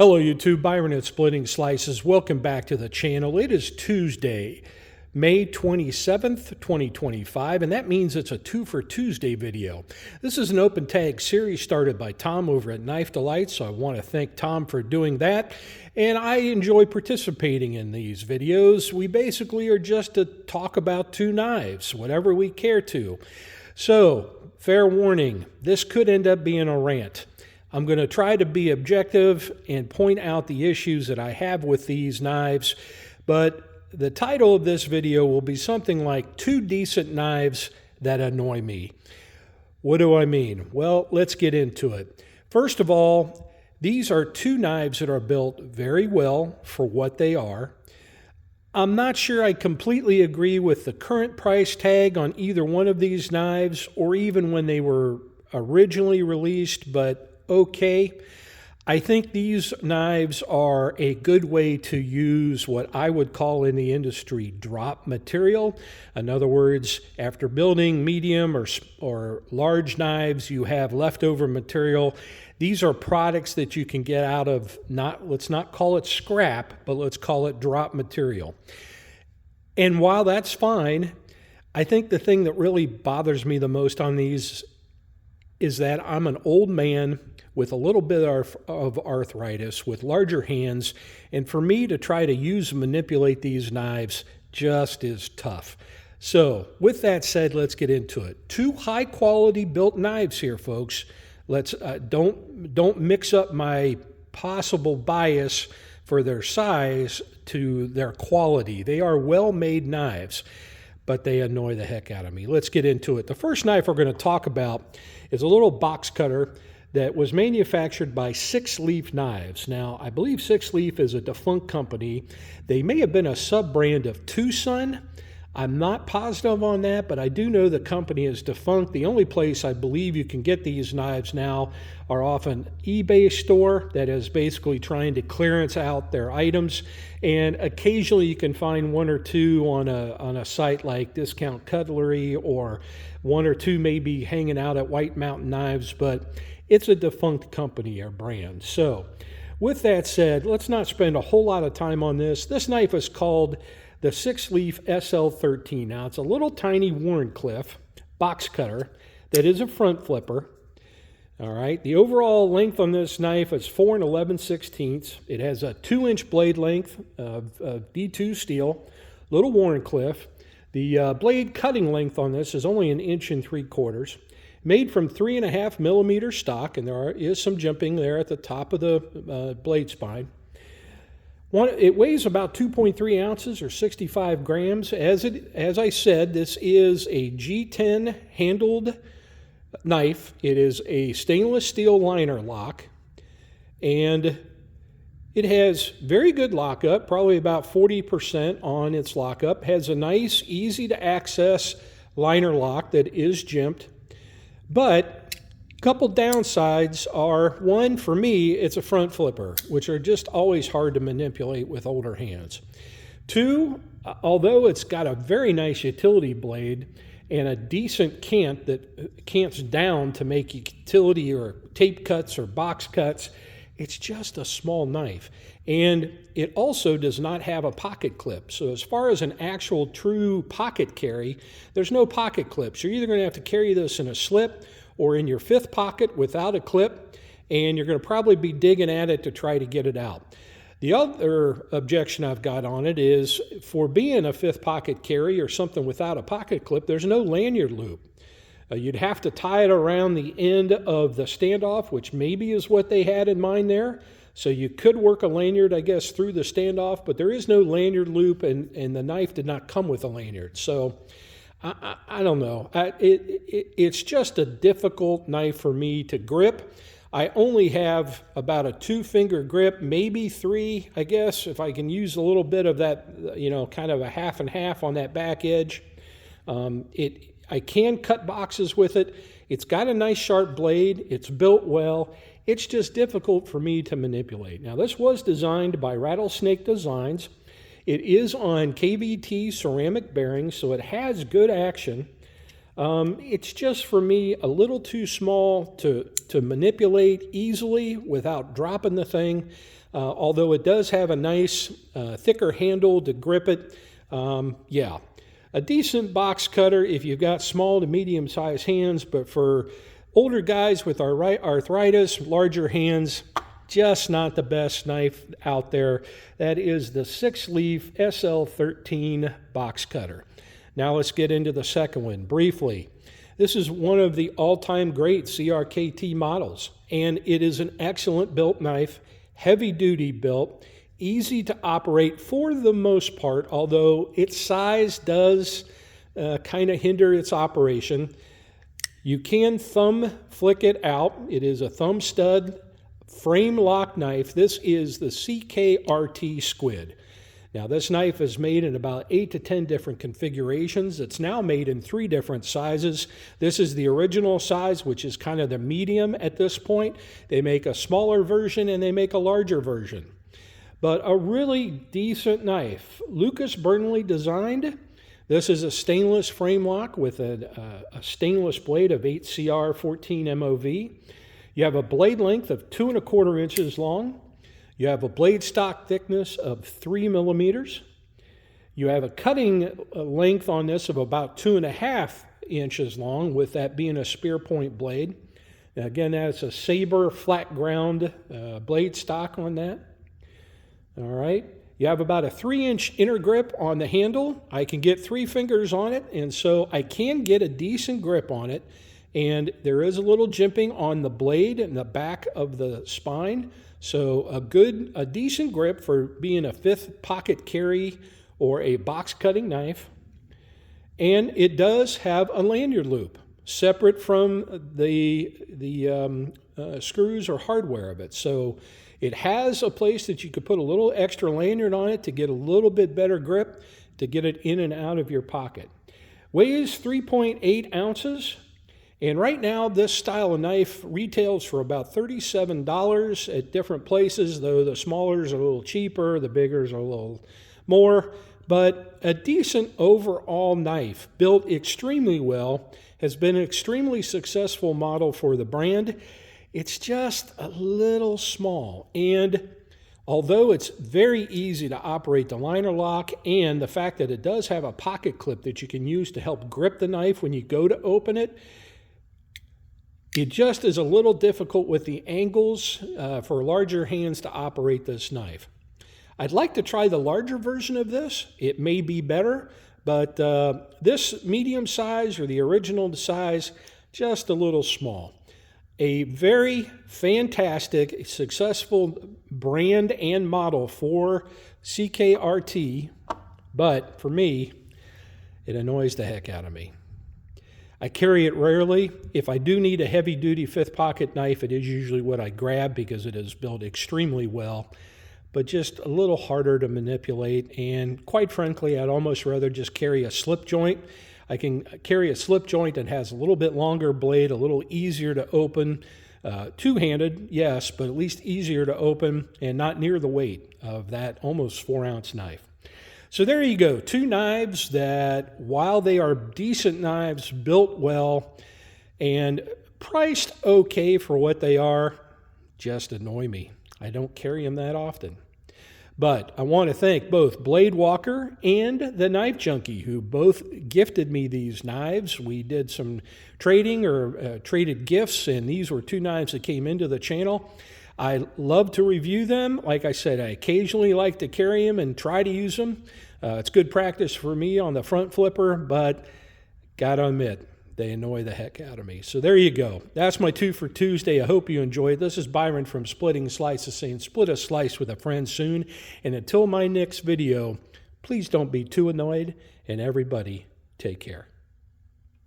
Hello YouTube, Byron at Splitting Slices. Welcome back to the channel. It is Tuesday, May 27th, 2025, and that means it's a 2 for Tuesday video. This is an open tag series started by Tom over at Knife Delight, so I want to thank Tom for doing that. And I enjoy participating in these videos. We basically are just to talk about two knives, whatever we care to. So, fair warning, this could end up being a rant. I'm going to try to be objective and point out the issues that I have with these knives, but the title of this video will be something like Two Decent Knives That Annoy Me. What do I mean? Well, let's get into it. First of all, these are two knives that are built very well for what they are. I'm not sure I completely agree with the current price tag on either one of these knives or even when they were originally released, but okay. I think these knives are a good way to use what I would call in the industry drop material. In other words, after building medium or large knives, you have leftover material. These are products that you can get out of, let's not call it scrap, but let's call it drop material. And while that's fine, I think the thing that really bothers me the most on these is that I'm an old man with a little bit of arthritis, with larger hands, and for me to try to use and manipulate these knives just is tough. So, with that said, let's get into it. Two high-quality built knives here, folks. Let's don't mix up my possible bias for their size to their quality. They are well-made knives, but they annoy the heck out of me. Let's get into it. The first knife we're going to talk about is a little box cutter that was manufactured by Sixleaf Knives. Now, I believe Sixleaf is a defunct company. They may have been a sub-brand of Tucson. I'm not positive on that, but I do know the company is defunct. The only place I believe you can get these knives now are off an eBay store that is basically trying to clearance out their items. And occasionally you can find one or two on a site like Discount Cutlery, or one or two maybe hanging out at White Mountain Knives, but it's a defunct company or brand. So with that said, let's not spend a whole lot of time on this. This knife is called the Sixleaf SL-13. Now, it's a little tiny Wharncliffe box cutter that is a front flipper. All right, the overall length on this knife is 4 11/16. It has a 2-inch blade length of D2 steel, little Wharncliffe. The blade cutting length on this is only 1 3/4 inches. Made from 3.5 millimeter stock, and there is some jimping there at the top of the blade spine. It weighs about 2.3 ounces or 65 grams. As I said, this is a G10 handled knife. It is a stainless steel liner lock, and it has very good lockup, probably about 40% on its lockup. Has a nice, easy to access liner lock that is jimped. But a couple downsides are, one, for me, it's a front flipper, which are just always hard to manipulate with older hands. Two, although it's got a very nice utility blade and a decent cant that cants down to make utility or tape cuts or box cuts, it's just a small knife. And it also does not have a pocket clip. So as far as an actual true pocket carry, there's no pocket clips. You're either going to have to carry this in a slip or in your fifth pocket without a clip, and you're going to probably be digging at it to try to get it out. The other objection I've got on it is, for being a fifth pocket carry or something without a pocket clip, there's no lanyard loop. You'd have to tie it around the end of the standoff, which maybe is what they had in mind there. So you could work a lanyard, I guess, through the standoff, but there is no lanyard loop, and the knife did not come with a lanyard. So I don't know. It's just a difficult knife for me to grip. I only have about a 2-finger grip, maybe 3, I guess, if I can use a little bit of that, kind of a half and half on that back edge. I can cut boxes with it. It's got a nice sharp blade. It's built well. It's just difficult for me to manipulate. Now, this was designed by Rattlesnake Designs. It is on KVT ceramic bearings, so it has good action. It's just, for me, a little too small to to manipulate easily without dropping the thing. Although it does have a nice thicker handle to grip it. Yeah, a decent box cutter if you've got small to medium sized hands, but for older guys with arthritis, larger hands, just not the best knife out there. That is the Sixleaf SL13 box cutter. Now let's get into the second one briefly. This is one of the all-time great CRKT models, and it is an excellent built knife, heavy-duty built, easy to operate for the most part, although its size does kind of hinder its operation. You can thumb flick it out. It is a thumb stud frame lock knife. This is the CKRT Squid. Now this knife is made in about 8 to 10 different configurations. It's now made in 3 different sizes. This is the original size, which is kind of the medium at this point. They make a smaller version and they make a larger version. But a really decent knife. Lucas Burnley designed. This is a stainless frame lock with a stainless blade of 8CR14 MOV. You have a blade length of 2 1/4 inches long. You have a blade stock thickness of 3 millimeters. You have a cutting length on this of about 2 1/2 inches long, with that being a spear point blade. Now again, that's a saber flat ground blade stock on that. All right. You have about a 3-inch inner grip on the handle. I can get 3 fingers on it, and so I can get a decent grip on it. And there is a little jimping on the blade and the back of the spine. So a decent grip for being a 5th pocket carry or a box cutting knife. And it does have a lanyard loop separate from the screws or hardware of it. So it has a place that you could put a little extra lanyard on it to get a little bit better grip to get it in and out of your pocket. Weighs 3.8 ounces. And right now, this style of knife retails for about $37 at different places, though the smallers are a little cheaper, the biggers are a little more. But a decent overall knife, built extremely well, has been an extremely successful model for the brand. It's just a little small. And although it's very easy to operate the liner lock, and the fact that it does have a pocket clip that you can use to help grip the knife when you go to open it, it just is a little difficult with the angles for larger hands to operate this knife. I'd like to try the larger version of this. It may be better, but this medium size or the original size, just a little small. A very fantastic, successful brand and model for CKRT, but for me, it annoys the heck out of me. I carry it rarely. If I do need a heavy-duty 5th pocket knife, it is usually what I grab because it is built extremely well, but just a little harder to manipulate. And quite frankly, I'd almost rather just carry a slip joint. I can carry a slip joint that has a little bit longer blade, a little easier to open. Two-handed, yes, but at least easier to open and not near the weight of that almost 4-ounce knife. So there you go, 2 knives that, while they are decent knives, built well, and priced okay for what they are, just annoy me. I don't carry them that often. But I want to thank both Blade Walker and the Knife Junkie, who both gifted me these knives. We did some trading or traded gifts, and these were 2 knives that came into the channel. I love to review them. Like I said, I occasionally like to carry them and try to use them. It's good practice for me on the front flipper, but gotta admit, they annoy the heck out of me. So there you go. That's my 2 for Tuesday. I hope you enjoyed. This is Byron from Splitting Slices saying split a slice with a friend soon. And until my next video, please don't be too annoyed, and everybody take care.